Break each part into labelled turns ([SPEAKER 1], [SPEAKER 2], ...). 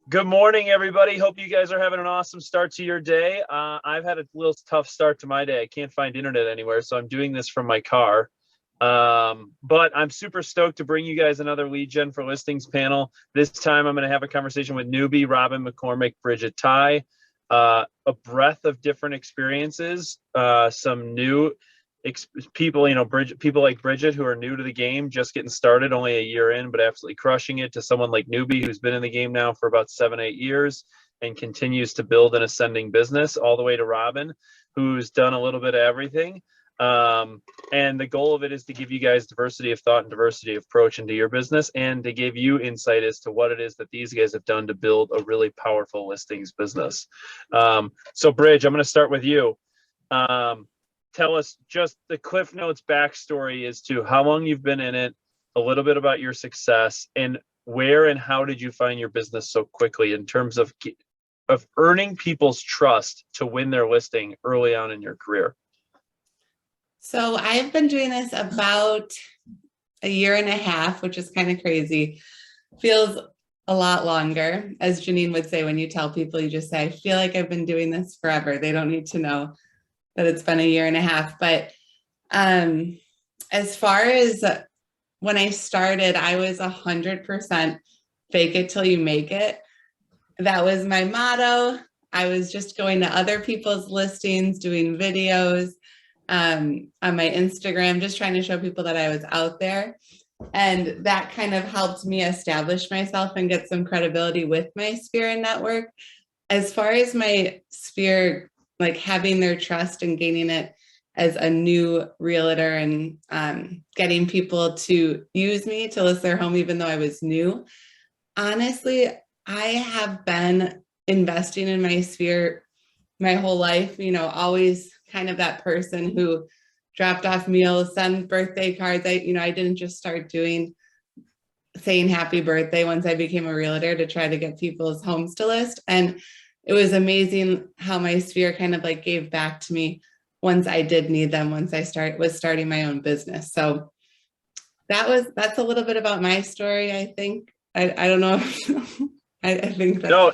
[SPEAKER 1] Good morning, everybody. Hope you guys are having an awesome start to your day. I've had a little tough start to my day. I can't find internet anywhere, so I'm doing this from my car. But I'm super stoked to bring you guys another lead gen for listings panel. This time I'm going to have a conversation with Newby, Robin, McCormick, Bridget, Tighe, a breadth of different experiences, some new people, people like Bridget who are new to the game, just getting started, only a year in, but absolutely crushing it, to someone like Newby who's been in the game now for about 7-8 years and continues to build an ascending business, all the way to Robin, who's done a little bit of everything. And the goal of it is to give you guys diversity of thought and diversity of approach into your business, and to give you insight as to what it is that these guys have done to build a really powerful listings business. So Bridge, I'm going to start with you. Tell us just the Cliff Notes backstory as to how long you've been in it, a little bit about your success, and where and how did you find your business so quickly in terms of earning people's trust to win their listing early on in your career.
[SPEAKER 2] So I've been doing this about a year and a half, which is kind of crazy. Feels a lot longer. As Janine would say, when you tell people, you just say, I feel like I've been doing this forever. They don't need to know that it's been a year and a half. But as far as when I started, I was 100% fake it till you make it. That was my motto. I was just going to other people's listings, doing videos on my Instagram, just trying to show people that I was out there. And that kind of helped me establish myself and get some credibility with my sphere and network. As far as my sphere, like having their trust and gaining it as a new realtor and getting people to use me to list their home, even though I was new. Honestly, I have been investing in my sphere my whole life, always kind of that person who dropped off meals, sent birthday cards. I didn't just start saying happy birthday once I became a realtor to try to get people's homes to list. And it was amazing how my sphere kind of like gave back to me once I did need them, once I was starting my own business. So that's a little bit about my story, I think. I don't know. I think that.
[SPEAKER 1] No.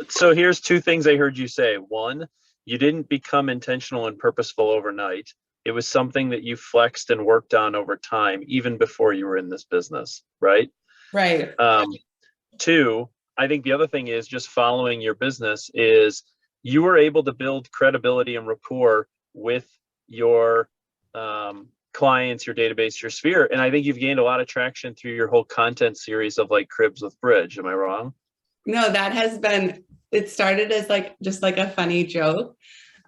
[SPEAKER 1] So here's two things I heard you say. One, you didn't become intentional and purposeful overnight. It was something that you flexed and worked on over time, even before you were in this business, right?
[SPEAKER 2] Right.
[SPEAKER 1] Two, I think the other thing is just following your business is you were able to build credibility and rapport with your clients, your database, your sphere. And I think you've gained a lot of traction through your whole content series of like Cribs with Bridge. Am I wrong?
[SPEAKER 2] No, it started as just like a funny joke.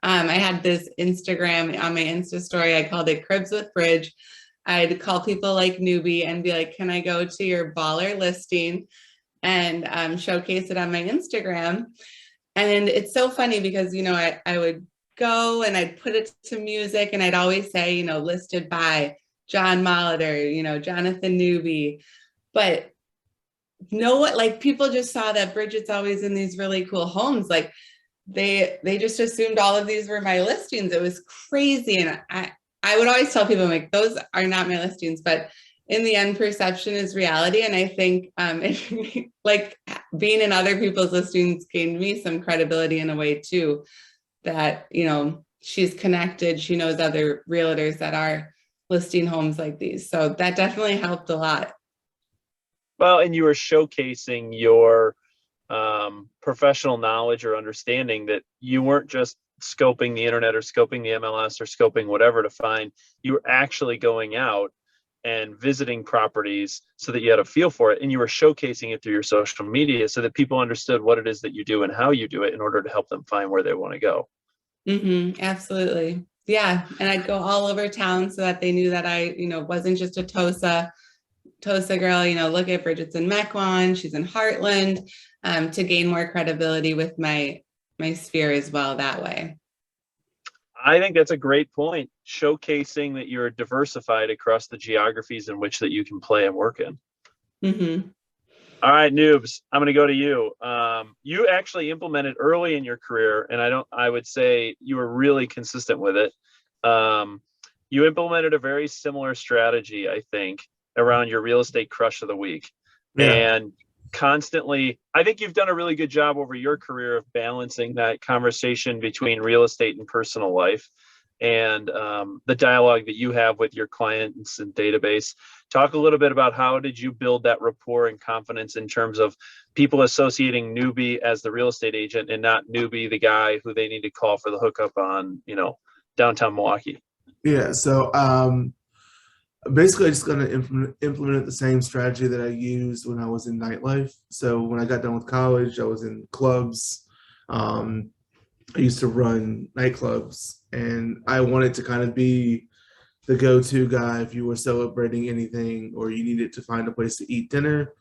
[SPEAKER 2] I had this Instagram on my Insta story. I called it Cribs with Bridge. I'd call people like Newby and be like, can I go to your baller listing and showcase it on my Instagram? And it's so funny because, I would go and I'd put it to music and I'd always say, listed by John Molitor, Jonathan Newby. But people just saw that Bridget's always in these really cool homes. Like they just assumed all of these were my listings. It was crazy. And I would always tell people, I'm like, those are not my listings, but in the end, perception is reality. And I think like being in other people's listings gained me some credibility in a way too, that, she's connected. She knows other realtors that are listing homes like these. So that definitely helped a lot.
[SPEAKER 1] Well, and you were showcasing your professional knowledge or understanding that you weren't just scoping the internet or scoping the MLS or scoping whatever to find. You were actually going out and visiting properties so that you had a feel for it, and you were showcasing it through your social media so that people understood what it is that you do and how you do it in order to help them find where they want to go.
[SPEAKER 2] Absolutely. Yeah. And I'd go all over town so that they knew that I, wasn't just a Tosa girl, look at Bridget's in Mequon, she's in Heartland, to gain more credibility with my sphere as well that way.
[SPEAKER 1] I think that's a great point, showcasing that you're diversified across the geographies in which that you can play and work in. All right, Noobs, I'm going to go to you. You actually implemented early in your career, and I would say you were really consistent with it. You implemented a very similar strategy, I think, around your real estate crush of the week. Yeah. And constantly, I think you've done a really good job over your career of balancing that conversation between real estate and personal life, and the dialogue that you have with your clients and database. Talk a little bit about how did you build that rapport and confidence in terms of people associating Newby as the real estate agent and not Newby, the guy who they need to call for the hookup on, downtown Milwaukee.
[SPEAKER 3] Yeah. So basically, I just going to implement the same strategy that I used when I was in nightlife. So when I got done with college, I was in clubs. I used to run nightclubs, and I wanted to kind of be the go-to guy if you were celebrating anything or you needed to find a place to eat dinner.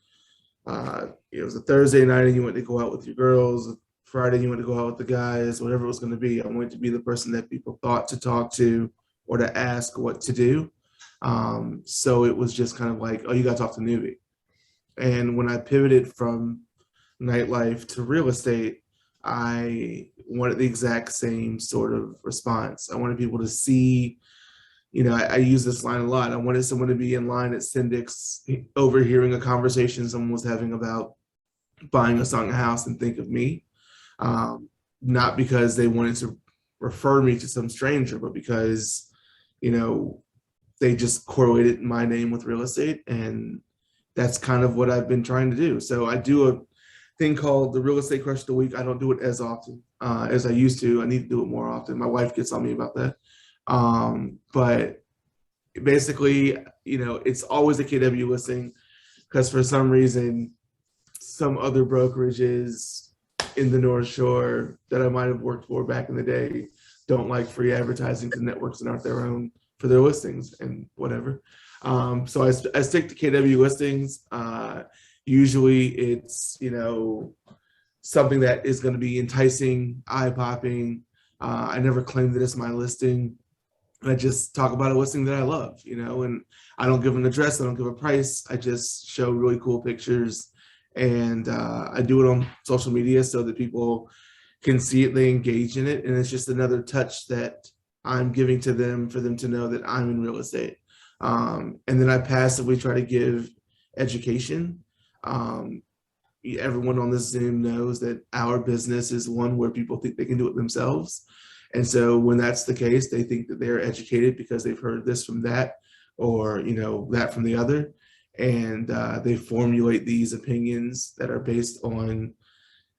[SPEAKER 3] It was a Thursday night and you went to go out with your girls. Friday, you went to go out with the guys, whatever it was going to be. I wanted to be the person that people thought to talk to or to ask what to do. So it was just kind of like, oh, you got to talk to Newby. And when I pivoted from nightlife to real estate, I wanted the exact same sort of response. I wanted people to see, I use this line a lot. I wanted someone to be in line at Syndic's overhearing a conversation someone was having about buying a song, a house, and think of me. Not because they wanted to refer me to some stranger, but because, they just correlated my name with real estate. And that's kind of what I've been trying to do. So I do a thing called the Real Estate Crush of the Week. I don't do it as often as I used to. I need to do it more often. My wife gets on me about that. But basically, it's always a KW listing because for some reason, some other brokerages in the North Shore that I might have worked for back in the day don't like free advertising to networks that aren't their own for their listings and whatever. So I stick to KW listings. Usually it's, something that is going to be enticing, eye-popping. I never claim that it's my listing. I just talk about a listing that I love, and I don't give an address. I don't give a price. I just show really cool pictures. And I do it on social media so that people can see it, they engage in it. And it's just another touch that I'm giving to them for them to know that I'm in real estate. And then I passively try to give education. Everyone on this Zoom knows that our business is one where people think they can do it themselves. And so when that's the case, they think that they're educated because they've heard this from that or, that from the other. And they formulate these opinions that are based on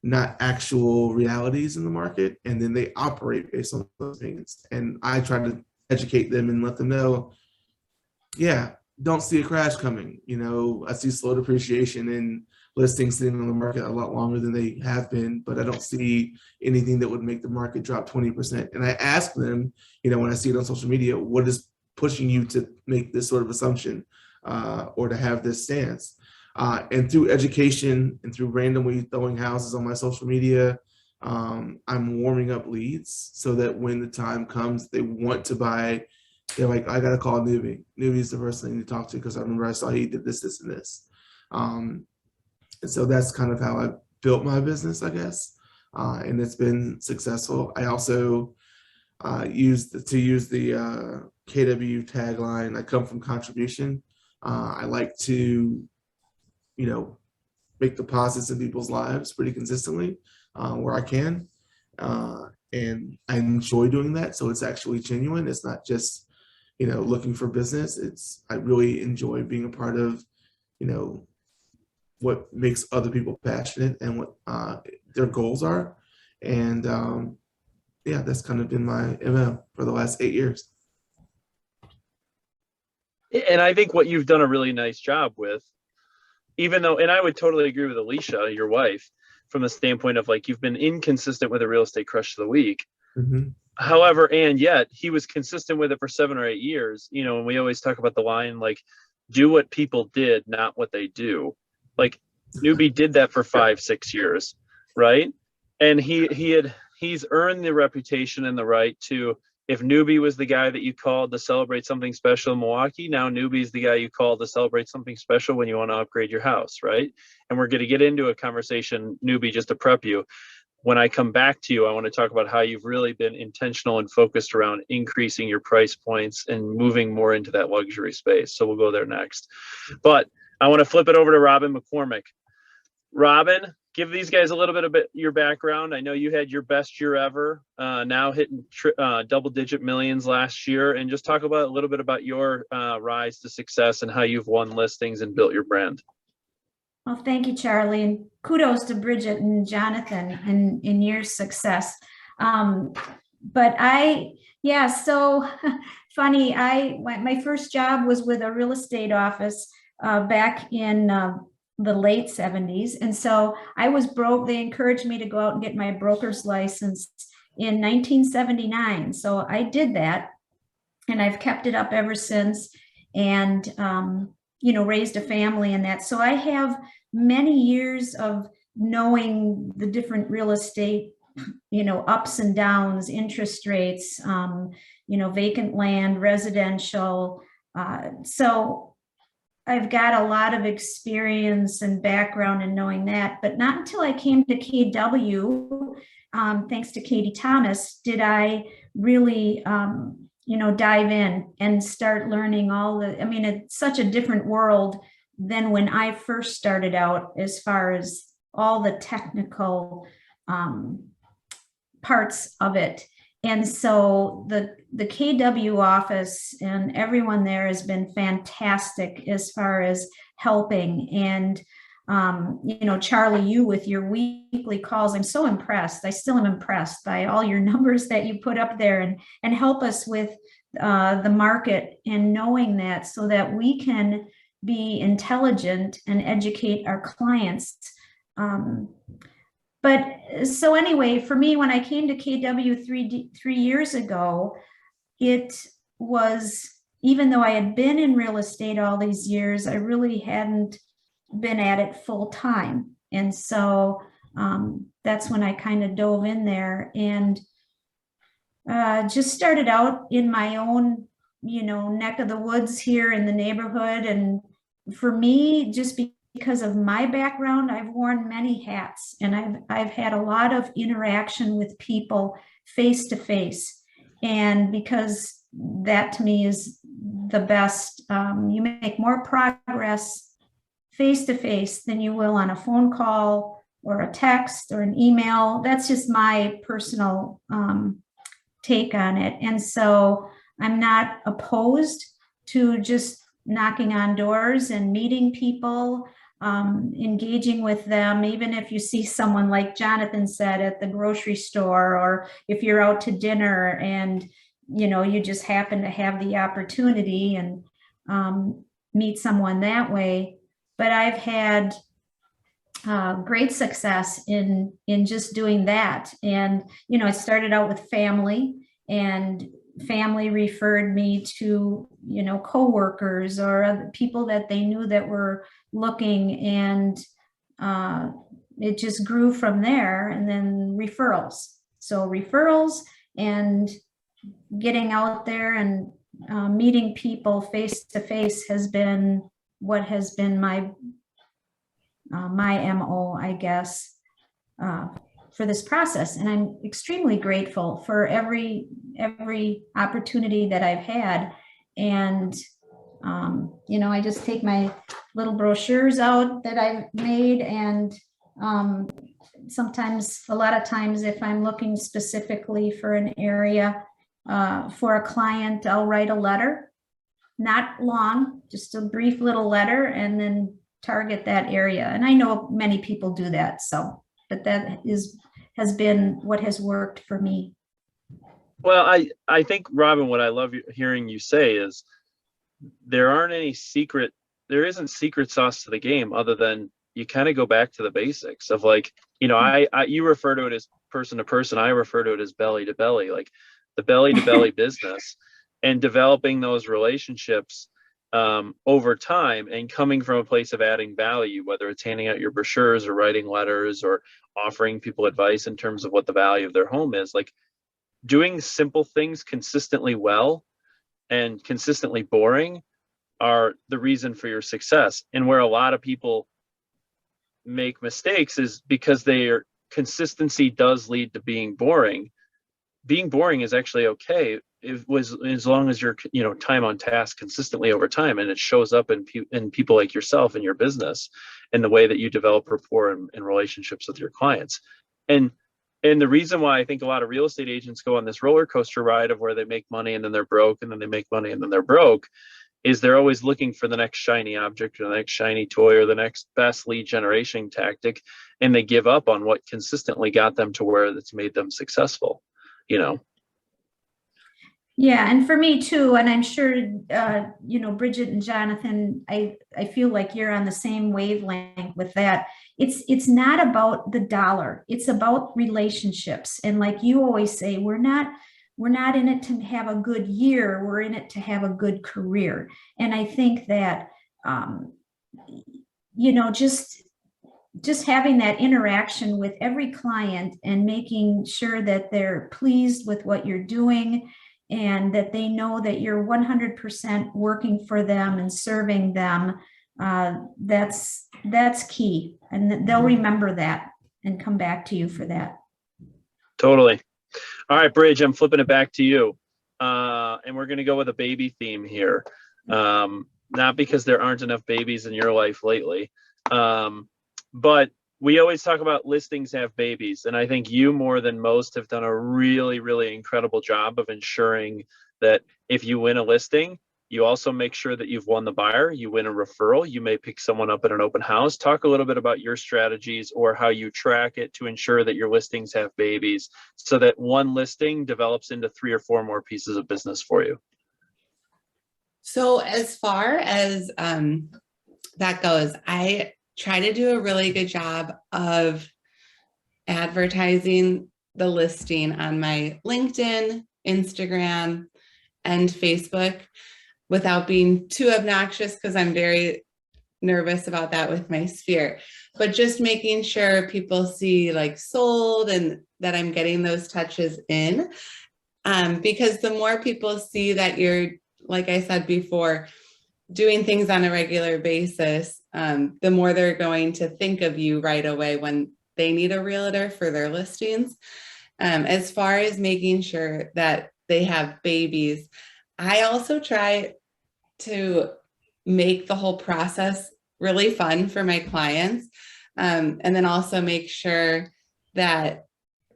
[SPEAKER 3] not actual realities in the market. And then they operate based on those opinions. And I try to educate them and let them know, yeah, don't see a crash coming. I see slow depreciation in listings sitting on the market a lot longer than they have been, but I don't see anything that would make the market drop 20%. And I ask them, when I see it on social media, what is pushing you to make this sort of assumption or to have this stance? And through education and through randomly throwing houses on my social media, I'm warming up leads so that when the time comes, they want to buy. They're like, I got to call Newby. Newby's the person I need to talk to because I remember I saw he did this, this, and this. And so that's kind of how I built my business, I guess. And it's been successful. I also use the KW tagline, I come from contribution. I like to, make deposits in people's lives pretty consistently where I can. And I enjoy doing that. So it's actually genuine. It's not just, looking for business. I really enjoy being a part of, what makes other people passionate and what their goals are. And that's kind of been my MO for the last 8 years.
[SPEAKER 1] And I think what you've done a really nice job with, even though, and I would totally agree with Alicia, your wife, from the standpoint of like, you've been inconsistent with a real estate crush of the week. Mm-hmm. However, and yet he was consistent with it for 7 or 8 years, and we always talk about the line, like, do what people did, not what they do. Like Newby did that for 5-6 years. Right. And he's earned the reputation and the right to, if Newby was the guy that you called to celebrate something special in Milwaukee, now Newby's the guy you call to celebrate something special when you want to upgrade your house, right? And we're going to get into a conversation, Newby, just to prep you. When I come back to you, I want to talk about how you've really been intentional and focused around increasing your price points and moving more into that luxury space. So we'll go there next. But I want to flip it over to Robin McCormick. Robin, give these guys a little bit of your background. I know you had your best year ever, now hitting double-digit millions last year, and just talk about a little bit about your rise to success and how you've won listings and built your brand.
[SPEAKER 4] Well, thank you, Charlie, and kudos to Bridget and Jonathan in your success. So funny. My first job was with a real estate office back in the late 70s. And so I was broke. They encouraged me to go out and get my broker's license in 1979. So I did that, and I've kept it up ever since, and, raised a family and that. So I have many years of knowing the different real estate, ups and downs, interest rates, vacant land, residential. So I've got a lot of experience and background in knowing that, but not until I came to KW, thanks to Katie Thomas, did I really, dive in and start learning it's such a different world than when I first started out, as far as all the technical parts of it. And so the KW office and everyone there has been fantastic as far as helping. And, Charlie, you with your weekly calls, I'm so impressed. I still am impressed by all your numbers that you put up there, and help us with the market, and knowing that, so that we can be intelligent and educate our clients. But so anyway, for me, when I came to KW three years ago, it was, even though I had been in real estate all these years, I really hadn't been at it full time. And so that's when I kind of dove in there, and just started out in my own, neck of the woods here in the neighborhood. And for me, just because of my background, I've worn many hats, and I've had a lot of interaction with people face to face. And because that to me is the best, you make more progress face to face than you will on a phone call or a text or an email. That's just my personal take on it. And so I'm not opposed to just knocking on doors and meeting people, engaging with them, even if you see someone, like Jonathan said, at the grocery store, or if you're out to dinner and you just happen to have the opportunity and meet someone that way. But I've had great success in just doing that. And it started out with family, and family referred me to coworkers or other people that they knew that were looking, and it just grew from there. And then referrals. So referrals and getting out there and meeting people face to face has been what has been my MO, I guess, for this process. And I'm extremely grateful for every opportunity that I've had. And, I just take my little brochures out that I've made. And sometimes, a lot of times, if I'm looking specifically for an area for a client, I'll write a letter, not long, just a brief little letter, and then target that area. And I know many people do that. But that has been what has worked for me.
[SPEAKER 1] Well, I think, Robin, what I love hearing you say is there isn't secret sauce to the game, other than you kind of go back to the basics of, like, you refer to it as person to person. I refer to it as belly to belly, like the belly to belly business, and developing those relationships over time, and coming from a place of adding value, whether it's handing out your brochures or writing letters or offering people advice in terms of what the value of their home is. Like, doing simple things consistently well and consistently boring are the reason for your success. And where a lot of people make mistakes is because consistency does lead to being boring. Being boring is actually okay. It was, as long as you're, time on task consistently over time, and it shows up in people like yourself in your business. and the way that you develop rapport and relationships with your clients. And the reason why I think a lot of real estate agents go on this roller coaster ride of where they make money and then they're broke, and then they make money and then they're broke, is they're always looking for the next shiny object or the next shiny toy or the next best lead generation tactic. And they give up on what consistently got them to where it's made them successful, you know?
[SPEAKER 4] Yeah, and for me too, and I'm sure, Bridget and Jonathan, I feel like you're on the same wavelength with that. It's not about the dollar, it's about relationships. And like you always say, we're not in it to have a good year, we're in it to have a good career. And I think that, just having that interaction with every client and making sure that they're pleased with what you're doing, and that they know that you're 100% working for them and serving them, that's key. And they'll remember that and come back to you for that.
[SPEAKER 1] Totally. All right, Bridge, I'm flipping it back to you. And we're going to go with a baby theme here. Not because there aren't enough babies in your life lately, but we always talk about listings have babies. And I think you more than most have done a really, really incredible job of ensuring that if you win a listing, you also make sure that you've won the buyer, you win a referral, you may pick someone up at an open house. Talk a little bit about your strategies or how you track it to ensure that your listings have babies so that one listing develops into 3 or 4 more pieces of business for you.
[SPEAKER 2] So as far as that goes, I try to do a really good job of advertising the listing on my LinkedIn, Instagram, and Facebook without being too obnoxious, because I'm very nervous about that with my sphere, but just making sure people see like sold and that I'm getting those touches in, because the more people see that you're, like I said before, doing things on a regular basis, the more they're going to think of you right away when they need a realtor for their listings. As far as making sure that they have babies, I also try to make the whole process really fun for my clients. And then also make sure that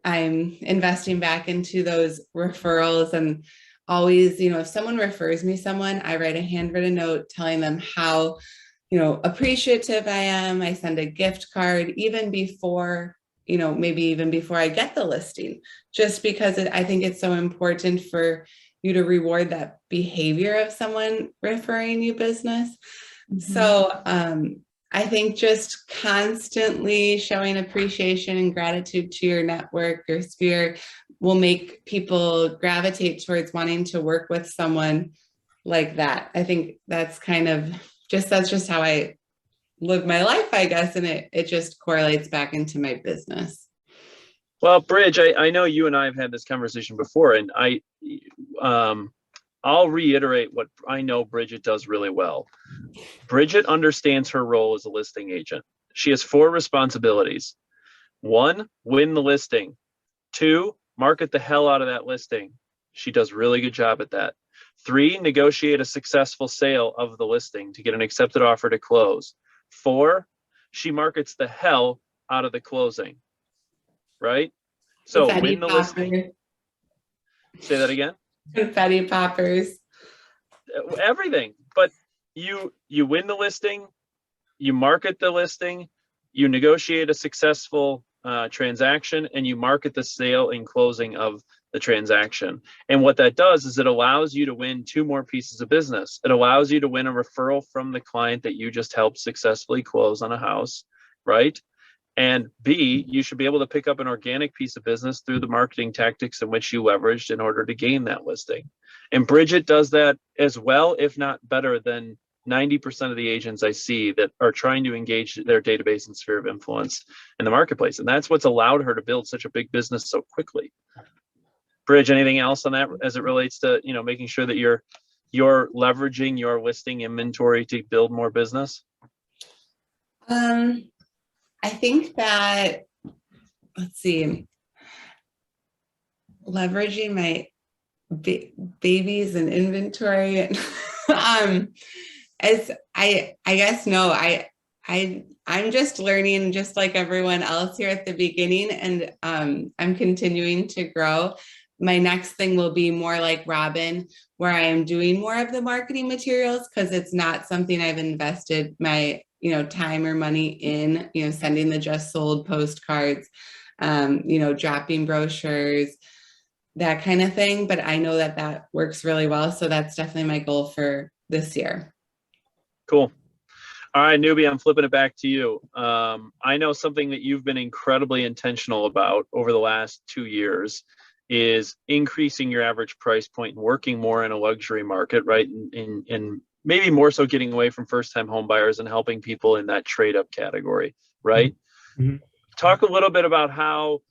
[SPEAKER 2] I'm investing back into those referrals, and always, if someone refers me someone, I write a handwritten note telling them how, appreciative I am. I send a gift card even before, maybe even before I get the listing, just because I think it's so important for you to reward that behavior of someone referring you business. Mm-hmm. So I think just constantly showing appreciation and gratitude to your network, your sphere, will make people gravitate towards wanting to work with someone like that. I think that's just how I live my life, I guess. And it just correlates back into my business.
[SPEAKER 1] Well, Bridge, I know you and I have had this conversation before, and I'll reiterate what I know Bridget does really well. Bridget understands her role as a listing agent. She has 4 responsibilities. 1, win the listing. 2, market the hell out of that listing. She does a really good job at that. 3, negotiate a successful sale of the listing to get an accepted offer to close. 4, she markets the hell out of the closing. Right? So win the listing. Say that again.
[SPEAKER 2] Confetti poppers.
[SPEAKER 1] Everything. But you win the listing, you market the listing, you negotiate a successful transaction, and you market the sale and closing of the transaction. And what that does is it allows you to win 2 more pieces of business. It allows you to win a referral from the client that you just helped successfully close on a house, right? And B, you should be able to pick up an organic piece of business through the marketing tactics in which you leveraged in order to gain that listing. And Bridget does that as well, if not better than 90% of the agents I see that are trying to engage their database and sphere of influence in the marketplace. And that's what's allowed her to build such a big business so quickly. Bridge, anything else on that as it relates to, making sure that you're leveraging your listing inventory to build more business?
[SPEAKER 2] I think that, leveraging my babies and inventory. I I'm just learning, just like everyone else here at the beginning, and I'm continuing to grow. My next thing will be more like Robin, where I am doing more of the marketing materials, because it's not something I've invested my time or money in, sending the just sold postcards, dropping brochures, that kind of thing. But I know that works really well. So that's definitely my goal for this year.
[SPEAKER 1] Cool. All right, Newby, I'm flipping it back to you. I know something that you've been incredibly intentional about over the last 2 years is increasing your average price point and working more in a luxury market, right? And maybe more so getting away from first-time home buyers and helping people in that trade-up category, right?
[SPEAKER 3] Mm-hmm.
[SPEAKER 1] Talk a little bit about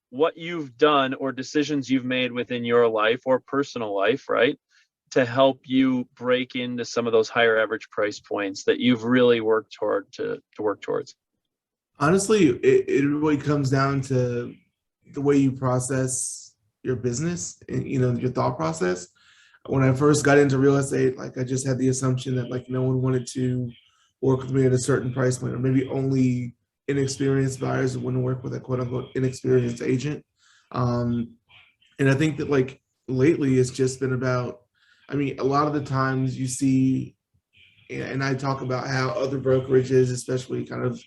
[SPEAKER 1] what you've done or decisions you've made within your life or personal life, right, to help you break into some of those higher average price points that you've really worked toward to work towards.
[SPEAKER 3] Honestly, it really comes down to the way you process your business and your thought process. When I first got into real estate, like, I just had the assumption that, like, no one wanted to work with me at a certain price point, or maybe only inexperienced buyers would want to work with a quote unquote inexperienced agent. And I think that, like, lately it's just been about, a lot of the times you see, and I talk about how other brokerages especially kind of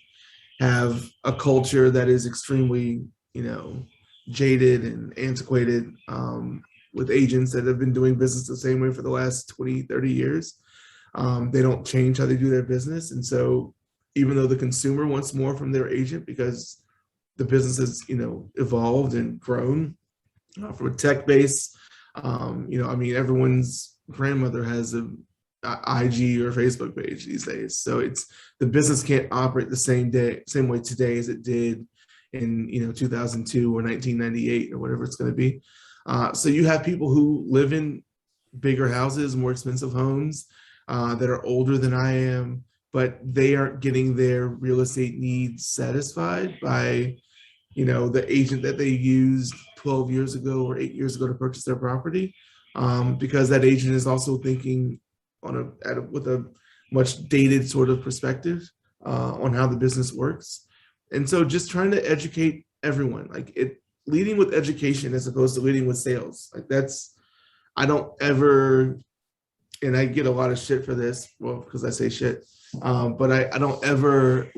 [SPEAKER 3] have a culture that is extremely, jaded and antiquated, with agents that have been doing business the same way for the last 20, 30 years. They don't change how they do their business. And so even though the consumer wants more from their agent because the business has, evolved and grown from a tech base, everyone's grandmother has a IG or Facebook page these days. So it's, the business can't operate the same way today as it did in 2002 or 1998 or whatever it's going to be. So you have people who live in bigger houses, more expensive homes, that are older than I am, but they aren't getting their real estate needs satisfied by the agent that they used 12 years ago or 8 years ago to purchase their property, because that agent is also thinking with a much dated sort of perspective on how the business works. And so just trying to educate everyone, leading with education as opposed to leading with sales. I don't ever, and I get a lot of shit for this, well, because I say shit, but I don't ever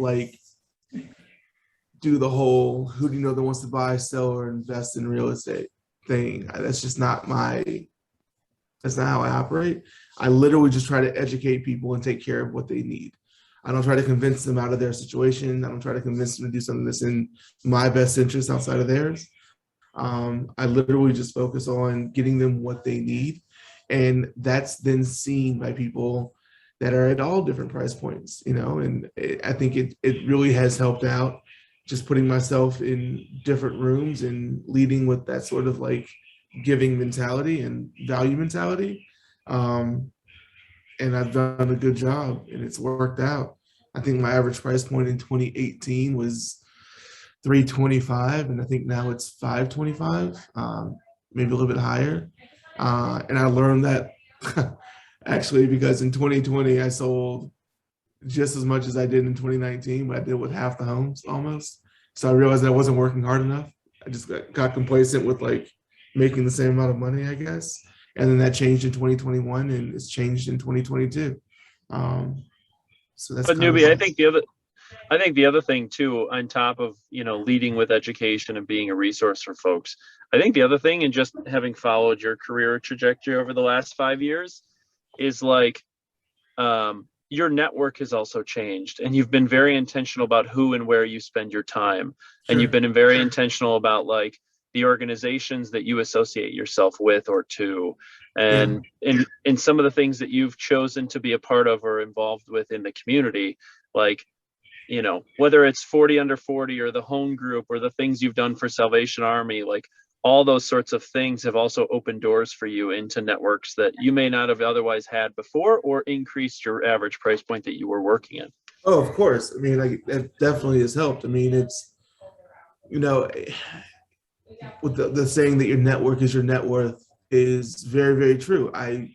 [SPEAKER 3] do the whole who do you know that wants to buy, sell, or invest in real estate thing. That's just not that's not how I operate. I literally just try to educate people and take care of what they need. I don't try to convince them out of their situation. I don't try to convince them to do something that's in my best interest outside of theirs. I literally just focus on getting them what they need. And that's then seen by people that are at all different price points, and I think it really has helped out just putting myself in different rooms and leading with that sort of giving mentality and value mentality. And I've done a good job and it's worked out. I think my average price point in 2018 was $325, and I think now it's $525, maybe a little bit higher. And I learned that actually because in 2020 I sold just as much as I did in 2019, but I did with half the homes almost. So I realized I wasn't working hard enough. I just got complacent with making the same amount of money, I guess. And then that changed in 2021 and it's changed in 2022. So that's.
[SPEAKER 1] But Newby, I think the other thing too, on top of, leading with education and being a resource for folks, I think the other thing, and just having followed your career trajectory over the last 5 years, is your network has also changed, and you've been very intentional about who and where you spend your time. Sure. And you've been very intentional about the organizations that you associate yourself with or to, and in some of the things that you've chosen to be a part of or involved with in the community, whether it's 40 under 40 or the home group or the things you've done for Salvation Army, all those sorts of things have also opened doors for you into networks that you may not have otherwise had before, or increased your average price point that you were working in.
[SPEAKER 3] Oh, of course. That definitely has helped. It's, with the saying that your network is your net worth is very, very true. I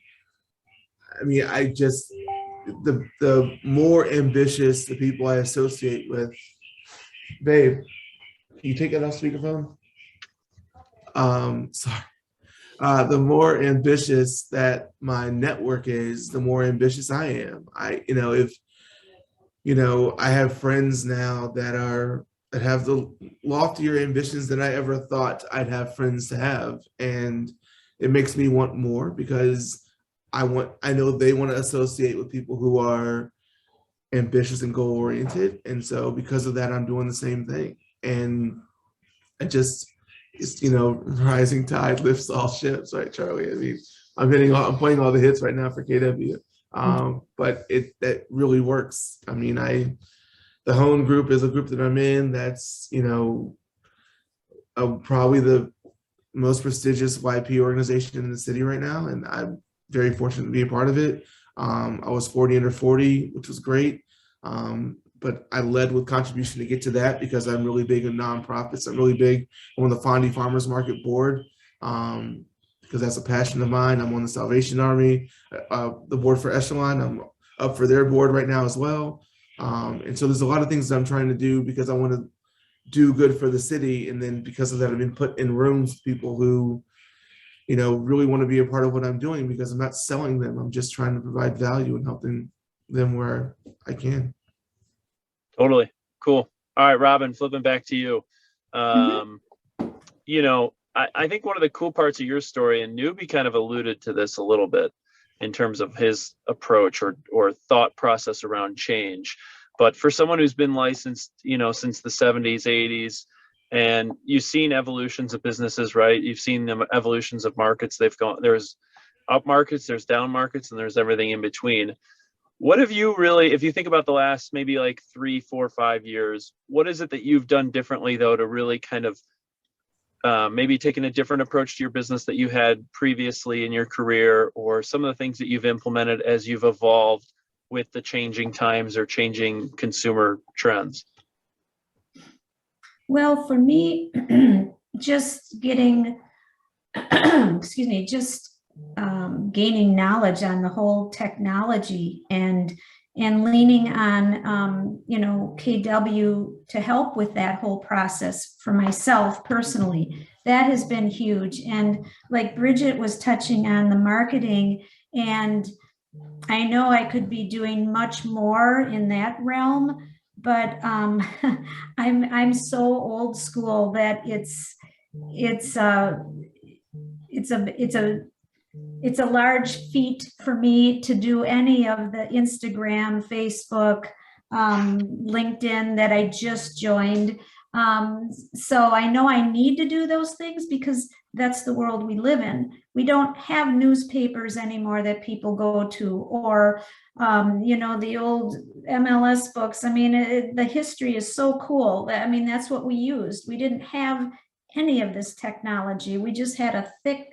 [SPEAKER 3] the more ambitious the people I associate with, babe, can you take that off speakerphone? Sorry. The more ambitious that my network is, the more ambitious I am. I have friends now that have the loftier ambitions than I ever thought I'd have friends to have. And it makes me want more because I know they want to associate with people who are ambitious and goal oriented. And so because of that, I'm doing the same thing. And it's, rising tide lifts all ships, right, Charlie? I mean, I'm playing all the hits right now for KW. But that really works. I mean, the Hone group is a group that I'm in that's, probably the most prestigious YP organization in the city right now. And I'm very fortunate to be a part of it. I was 40 under 40, which was great. But I led with contribution to get to that because I'm really big in nonprofits. I'm really big on the Fondy Farmers Market Board because that's a passion of mine. I'm on the Salvation Army, the board for Echelon. I'm up for their board right now as well. And so there's a lot of things that I'm trying to do because I want to do good for the city. And then because of that, I've been put in rooms with people who, really want to be a part of what I'm doing because I'm not selling them. I'm just trying to provide value and helping them where I can.
[SPEAKER 1] Totally. Cool. All right, Robin, flipping back to you. I think one of the cool parts of your story, and Newby kind of alluded to this a little bit in terms of his approach or thought process around change. But for someone who's been licensed, since the 70s, 80s, and you've seen evolutions of businesses, right? You've seen the evolutions of markets. There's up markets, there's down markets, and there's everything in between. What have you really, if you think about the last maybe like 3, 4, 5 years, what is it that you've done differently though to really kind of maybe taking a different approach to your business that you had previously in your career, or some of the things that you've implemented as you've evolved with the changing times or changing consumer trends?
[SPEAKER 4] Well, for me, just getting, gaining knowledge on the whole technology and leaning on, KW to help with that whole process for myself personally. That has been huge. And like Bridget was touching on the marketing, and I know I could be doing much more in that realm, but I'm so old school that it's a large feat for me to do any of the Instagram, Facebook, LinkedIn that I just joined. So I know I need to do those things because that's the world we live in. We don't have newspapers anymore that people go to, or, the old MLS books. I mean, the history is so cool. I mean, that's what we used. We didn't have any of this technology. We just had a thick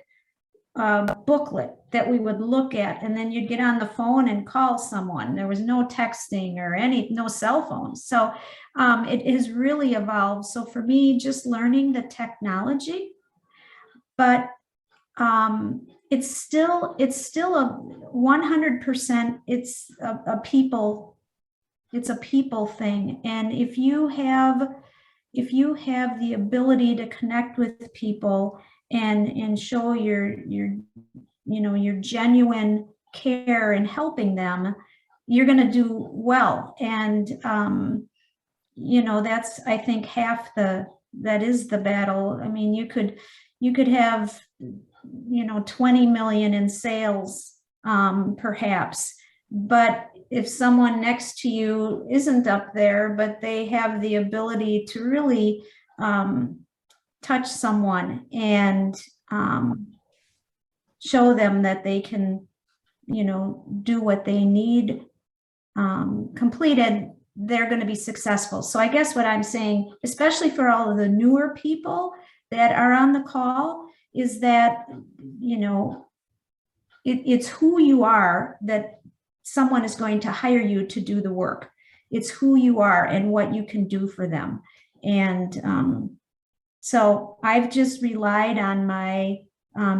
[SPEAKER 4] booklet that we would look at, and then you'd get on the phone and call someone. There was no texting or no cell phones. So it has really evolved. So for me, just learning the technology, but it's still a 100%, it's a people thing. And if you have the ability to connect with people and show your genuine care in helping them, you're going to do well. And that's, I think, that is the battle. I mean, you could have 20 million in sales perhaps, but if someone next to you isn't up there, but they have the ability to really touch someone and show them that they can, do what they need completed, they're going to be successful. So I guess what I'm saying, especially for all of the newer people that are on the call, is that, it's who you are that someone is going to hire you to do the work. It's who you are and what you can do for them. And so I've just relied on my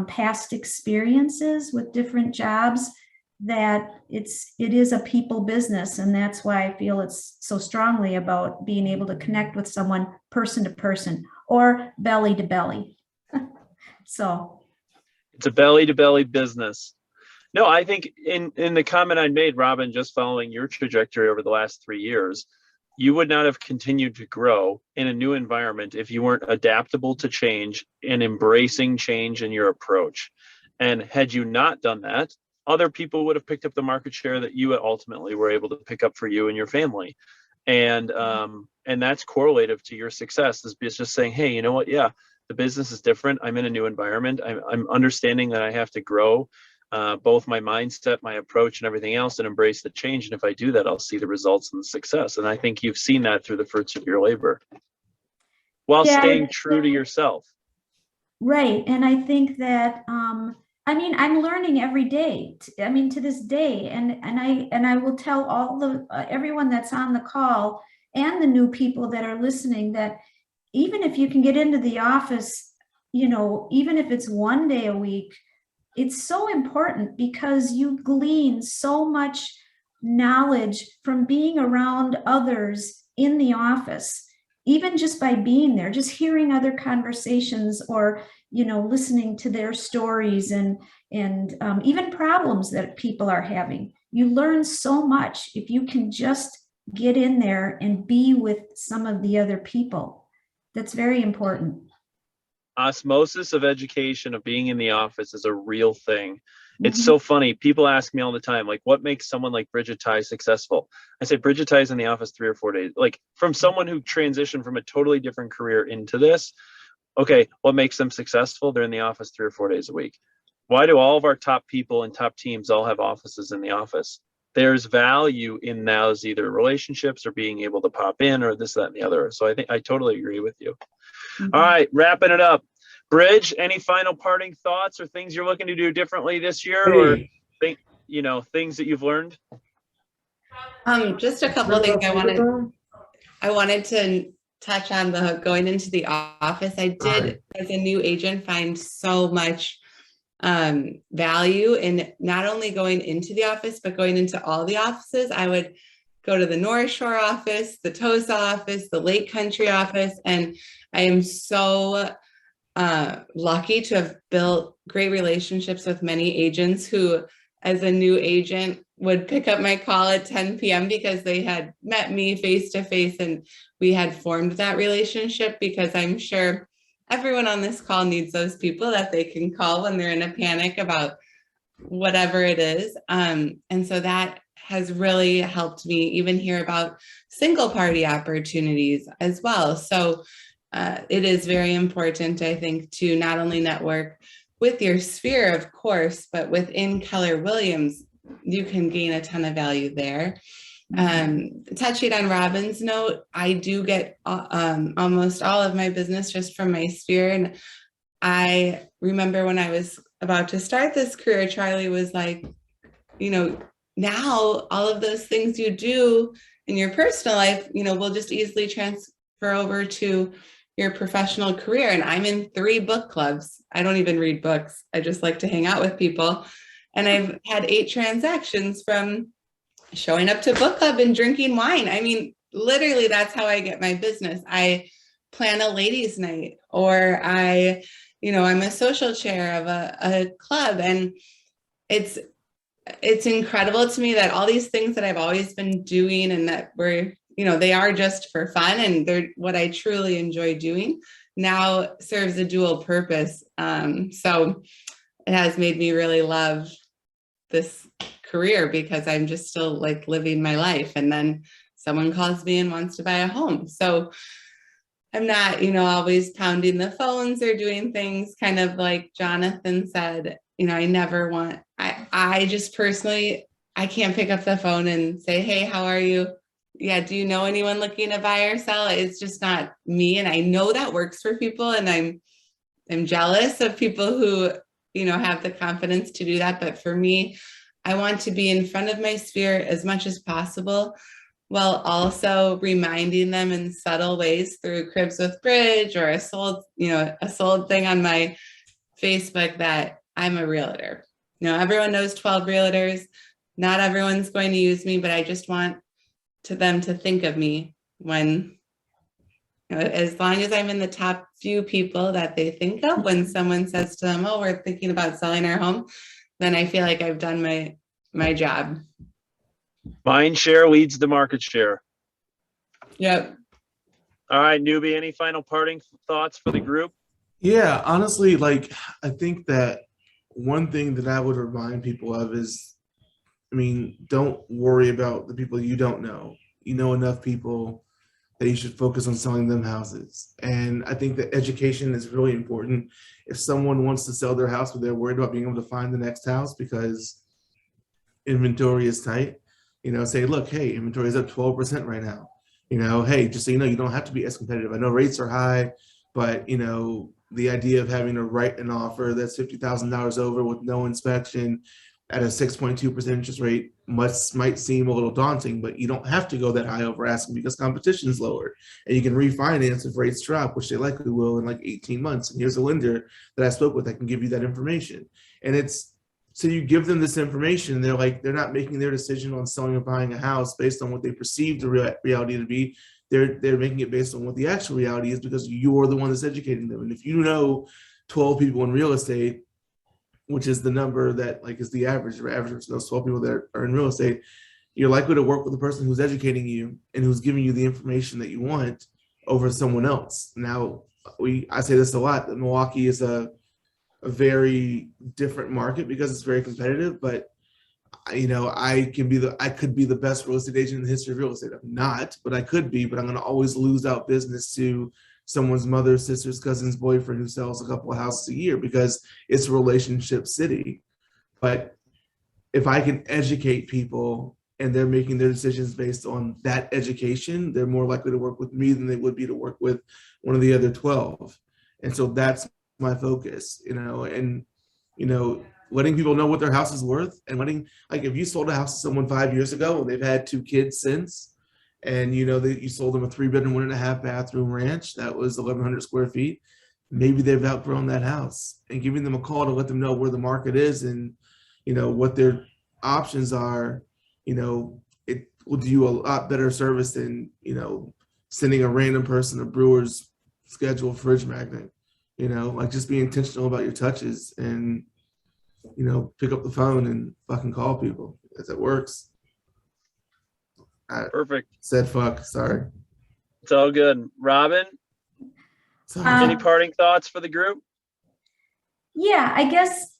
[SPEAKER 4] past experiences with different jobs that it is a people business. And that's why I feel it's so strongly about being able to connect with someone person to person or belly to belly. So
[SPEAKER 1] it's a belly to belly business. No, I think in the comment I made, Robin, just following your trajectory over the last 3 years, you would not have continued to grow in a new environment if you weren't adaptable to change and embracing change in your approach. And had you not done that, other people would have picked up the market share that you ultimately were able to pick up for you and your family. And that's correlative to your success, is just saying, hey, you know what? Yeah, the business is different. I'm in a new environment. I'm understanding that I have to grow both my mindset, my approach, and everything else, and embrace the change. And if I do that, I'll see the results and the success. And I think you've seen that through the fruits of your labor while staying true to yourself.
[SPEAKER 4] Right. And I think that, I mean, I'm learning every day. I mean, to this day, and I will tell all the everyone that's on the call and the new people that are listening that even if you can get into the office, you know, even if it's 1 day a week, it's so important because you glean so much knowledge from being around others in the office, even just by being there, just hearing other conversations or, you know, listening to their stories and even problems that people are having. You learn so much if you can just get in there and be with some of the other people. That's very important.
[SPEAKER 1] Osmosis of education, of being in the office, is a real thing. It's so funny. People ask me all the time, like, what makes someone like Bridget Tighe successful? I say Bridget Tighe's in the office 3 or 4 days. Like, from someone who transitioned from a totally different career into this, okay, what makes them successful? They're in the office 3 or 4 days a week. Why do all of our top people and top teams all have offices in the office? There's value in those, either relationships or being able to pop in or this, that, and the other. So I think I totally agree with you. All right, wrapping it up. Bridge, any final parting thoughts or things you're looking to do differently this year, or things that you've learned?
[SPEAKER 2] Just a couple of things I wanted to touch on. The going into the office, I did as a new agent find so much value in not only going into the office, but going into all the offices. I would go to the North Shore office, the Tosa office, the Lake Country office, and I am so lucky to have built great relationships with many agents who, as a new agent, would pick up my call at 10 p.m. because they had met me face to face and we had formed that relationship, because I'm sure everyone on this call needs those people that they can call when they're in a panic about whatever it is. And so that has really helped me even hear about single party opportunities as well. So it is very important, I think, to not only network with your sphere, of course, but within Keller Williams, you can gain a ton of value there. Touching on Robin's note, I do get almost all of my business just from my sphere. And I remember when I was about to start this career, Charlie was like, now all of those things you do in your personal life, will just easily transfer over to your professional career. And I'm in 3 book clubs. I don't even read books. I just like to hang out with people. And I've had 8 transactions from showing up to book club and drinking wine. I mean, literally, that's how I get my business. I plan a ladies' night, or I'm a social chair of a club. And it's incredible to me that all these things that I've always been doing and that they are just for fun and they're what I truly enjoy doing, now serves a dual purpose. So it has made me really love this career, because I'm just still like living my life. And then someone calls me and wants to buy a home. So I'm not, always pounding the phones or doing things kind of like Jonathan said. I never want, I just personally, I can't pick up the phone and say, hey, how are you? Yeah, do you know anyone looking to buy or sell? It's just not me. And I know that works for people. And I'm jealous of people who, have the confidence to do that. But for me, I want to be in front of my sphere as much as possible, while also reminding them in subtle ways through Cribs with Bridge or a sold thing on my Facebook that I'm a realtor. Everyone knows 12 realtors, not everyone's going to use me, but I just want them to think of me when, as long as I'm in the top few people that they think of when someone says to them, oh, we're thinking about selling our home, then I feel like I've done my job.
[SPEAKER 1] Mind share leads the market share.
[SPEAKER 2] Yep.
[SPEAKER 1] All right, Newby, any final parting thoughts for the group?
[SPEAKER 3] Yeah, honestly, like, I think that one thing that I would remind people of is, I mean, don't worry about the people you don't know. You know enough people that you should focus on selling them houses. And I think that education is really important. If someone wants to sell their house, but they're worried about being able to find the next house because inventory is tight, say, look, hey, inventory is up 12% right now. Hey, just so you know, you don't have to be as competitive. I know rates are high, but the idea of having to write an offer that's $50,000 over with no inspection at a 6.2% interest rate might seem a little daunting, but you don't have to go that high over asking because competition is lower, and you can refinance if rates drop, which they likely will in like 18 months. And here's a lender that I spoke with that can give you that information. And it's, so you give them this information, they're not making their decision on selling or buying a house based on what they perceive the reality to be. They're making it based on what the actual reality is, because you're the one that's educating them. And if you know 12 people in real estate, which is the number that is the average, or average knows 12 people that are in real estate, you're likely to work with the person who's educating you and who's giving you the information that you want over someone else. Now, I say this a lot, that Milwaukee is a very different market because it's very competitive, but I could be the best real estate agent in the history of real estate. I'm not, but I could be, but I'm going to always lose out business to someone's mother, sister's, cousin's boyfriend who sells a couple of houses a year, because it's a relationship city. But if I can educate people and they're making their decisions based on that education, they're more likely to work with me than they would be to work with one of the other 12. And so that's my focus, and letting people know what their house is worth, and if you sold a house to someone 5 years ago and they've had 2 kids since, and that you sold them a 3-bedroom, 1.5 bathroom ranch that was 1,100 square feet, maybe they've outgrown that house, and giving them a call to let them know where the market is and what their options are, it will do you a lot better service than sending a random person a brewer's schedule fridge magnet. Just be intentional about your touches and pick up the phone and fucking call people, because it works.
[SPEAKER 1] Perfect.
[SPEAKER 3] Said fuck, sorry.
[SPEAKER 1] It's all good. Robin, any parting thoughts for the group?
[SPEAKER 4] Yeah, I guess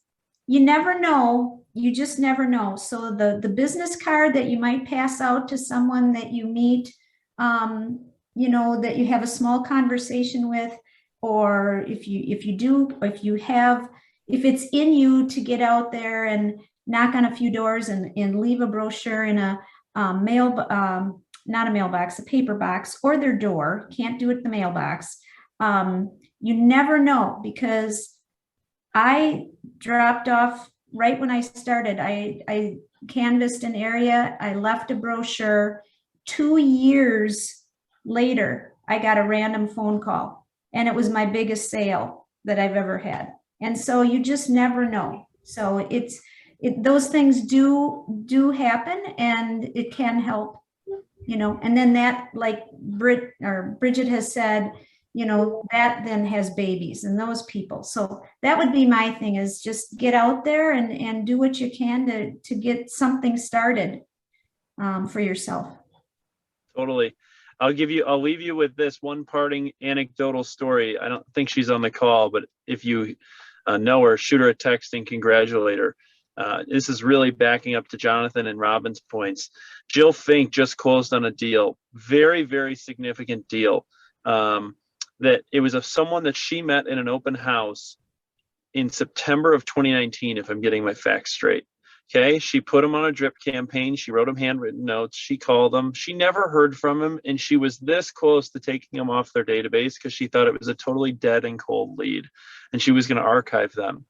[SPEAKER 4] you never know. You just never know. So the business card that you might pass out to someone that you meet, that you have a small conversation with, or if it's in you to get out there and knock on a few doors and leave a brochure in a not a mailbox, a paper box, or their door. Can't do it in the mailbox. You never know, because I dropped off right when I started. I canvassed an area. I left a brochure. 2 years later, I got a random phone call, and it was my biggest sale that I've ever had. And so you just never know. So those things do happen, and it can help, and then that, like Bridget has said, that then has babies and those people. So that would be my thing, is just get out there and do what you can to get something started for yourself.
[SPEAKER 1] Totally. I'll leave you with this one parting anecdotal story. I don't think she's on the call, but if you know her, shoot her a text and congratulate her. This is really backing up to Jonathan and Robin's points. Jill Fink just closed on a deal, very, very significant deal. That it was of someone that she met in an open house in September of 2019, if I'm getting my facts straight. Okay, she put him on a drip campaign. She wrote him handwritten notes. She called him. She never heard from him, and she was this close to taking him off their database because she thought it was a totally dead and cold lead, and she was going to archive them.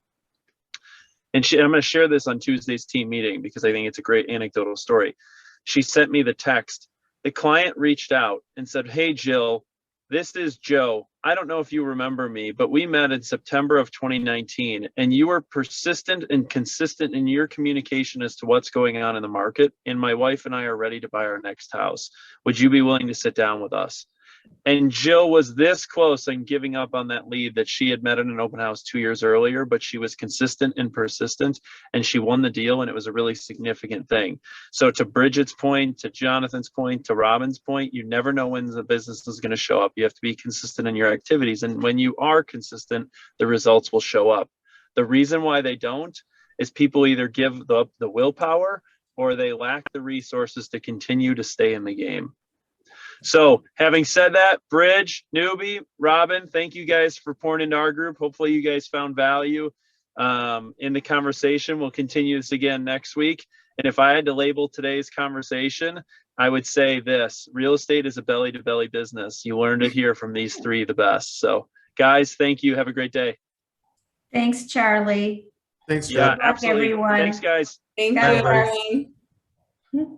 [SPEAKER 1] And I'm going to share this on Tuesday's team meeting because I think it's a great anecdotal story. She sent me the text. The client reached out and said, "Hey, Jill, This is Joe. I don't know if you remember me, but we met in September of 2019, and you were persistent and consistent in your communication as to what's going on in the market. And my wife and I are ready to buy our next house. Would you be willing to sit down with us? And Jill was this close on giving up on that lead that she had met in an open house 2 years earlier, but she was consistent and persistent, and she won the deal, and it was a really significant thing. So to Bridget's point, to Jonathan's point, to Robin's point, you never know when the business is going to show up. You have to be consistent in your activities, and when you are consistent, the results will show up. The reason why they don't is people either give the willpower or they lack the resources to continue to stay in the game. So having said that, Bridge, Newby, Robin, thank you guys for pouring into our group. Hopefully you guys found value in the conversation. We'll continue this again next week. And if I had to label today's conversation, I would say this: real estate is a belly-to-belly business. You learned it here from these three, the best. So guys, thank you. Have a great day.
[SPEAKER 4] Thanks, Charlie.
[SPEAKER 3] Thanks,
[SPEAKER 1] Yeah,
[SPEAKER 3] Joe.
[SPEAKER 1] absolutely.
[SPEAKER 4] Everyone.
[SPEAKER 1] Thanks, guys.
[SPEAKER 2] Thank
[SPEAKER 4] God
[SPEAKER 2] you,
[SPEAKER 3] bless.
[SPEAKER 2] Charlie.